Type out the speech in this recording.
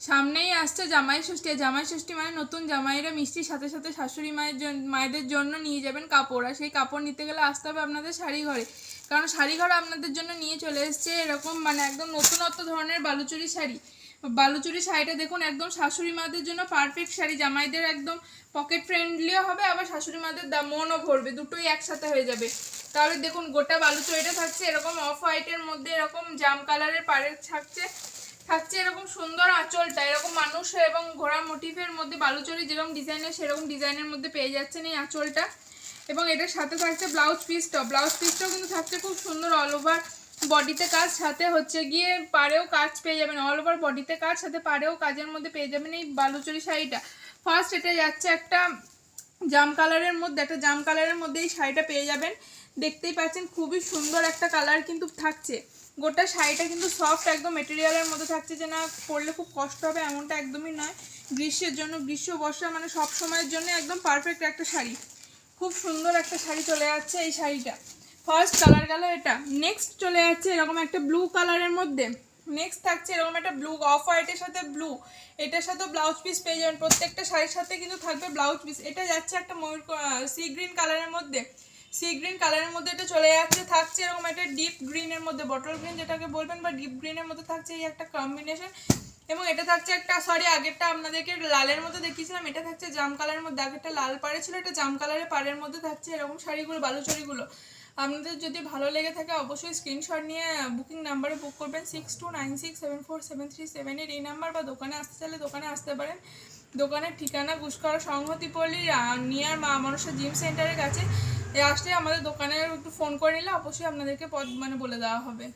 সামনেই আসছে জামাই ষষ্ঠী। জামাই ষষ্ঠী মানে নতুন জামাইরা মিষ্টির সাথে সাথে শাশুড়ি মায়েদের জন্য নিয়ে যাবেন কাপড়, আর সেই কাপড় নিতে গেলে আসতে হবে আপনাদের শাড়ি ঘরে, কারণ শাড়ি ঘর আপনাদের জন্য নিয়ে চলে এসছে এরকম মানে একদম নতুনত্ব ধরনের বালুচুরি শাড়ি। বালুচুরি শাড়িটা দেখুন, একদম শাশুড়ি মাদের জন্য পারফেক্ট শাড়ি, জামাইদের একদম পকেট ফ্রেন্ডলিও হবে, আবার শাশুড়ি মাদের মনও ভরবে, দুটোই একসাথে হয়ে যাবে। তাহলে দেখুন গোটা বালুচুরিটা থাকছে এরকম অফ হোয়াইটের মধ্যে, এরকম জাম কালারের পাড়ের থাকছে এরকম সুন্দর আঁচলটা, এরকম মানুষ এবং ঘোড়া মোটিভের মধ্যে বালুচরি যেরকম ডিজাইনের সেরকম ডিজাইনের মধ্যে পেয়ে যাচ্ছেন এই আঁচলটা। এবং এটার সাথে থাকছে ব্লাউজ পিসটাও কিন্তু থাকছে খুব সুন্দর অল ওভার বডিতে কাজ, সাথে হচ্ছে গিয়ে পাড়েও কাজ পেয়ে যাবেন, অল ওভার বডিতে কাজ সাথে পাড়েও কাজের মধ্যে পেয়ে যাবেন এই বালুচরি শাড়িটা। ফার্স্ট এটা যাচ্ছে একটা জাম কালারের মধ্যে এই শাড়িটা পেয়ে যাবেন। দেখতেই পাচ্ছেন খুবই সুন্দর একটা কালার কিন্তু থাকছে। গোটা শাড়িটা কিন্তু সফট একদম মেটেরিয়ালের মধ্যে থাকছে, যে না পরলে খুব কষ্ট হবে এমনটা একদমই নয়। গ্রীষ্মের জন্য, গ্রীষ্ম বর্ষা মানে সব সময়ের জন্য একদম পারফেক্ট একটা শাড়ি। খুব সুন্দর একটা শাড়ি চলে যাচ্ছে এই শাড়িটা। ফার্স্ট কালার গেল এটা। নেক্সট চলে যাচ্ছে এরকম একটা ব্লু কালারের মধ্যে। নেক্সট থাকছে এরকম একটা ব্লু অফ হোয়াইটের সাথে ব্লু, এটার সাথে ব্লাউজ পিস পেয়ে যাবেন, প্রত্যেকটা শাড়ির সাথে কিন্তু থাকবে ব্লাউজ পিস। এটা যাচ্ছে একটা ময়ূর সি গ্রিন কালারের মধ্যে, এটা চলে যাচ্ছে, থাকছে এরকম একটা ডিপ গ্রিনের মধ্যে, বটল গ্রিন যেটাকে বলবেন বা ডিপ গ্রিনের মধ্যে থাকছে এই একটা কম্বিনেশন। এবং এটা থাকছে একটা আগেরটা আপনাদেরকে লালের মধ্যে দেখিয়েছিলাম, এটা থাকছে জাম কালারের মধ্যে, আগেরটা লাল পাড়ে ছিল, এটা জাম কালারের পাড়ের মধ্যে থাকছে এরকম শাড়িগুলো, বালুচরিগুলো। আপনাদের যদি ভালো লেগে থাকে অবশ্যই স্ক্রিনশট নিয়ে বুকিং নাম্বারে বুক করবেন 6296747378 এই নাম্বার, বা দোকানে আসতে চাইলে দোকানে আসতে পারেন। দোকানের ঠিকানা গুসকরা সংহতিপল্লী নিয়ার মা মনসা জিম সেন্টারের কাছে। আসলে আমাদের দোকানে একটু ফোন করে নিলে অবশ্যই আপনাদেরকে বলে দেওয়া হবে।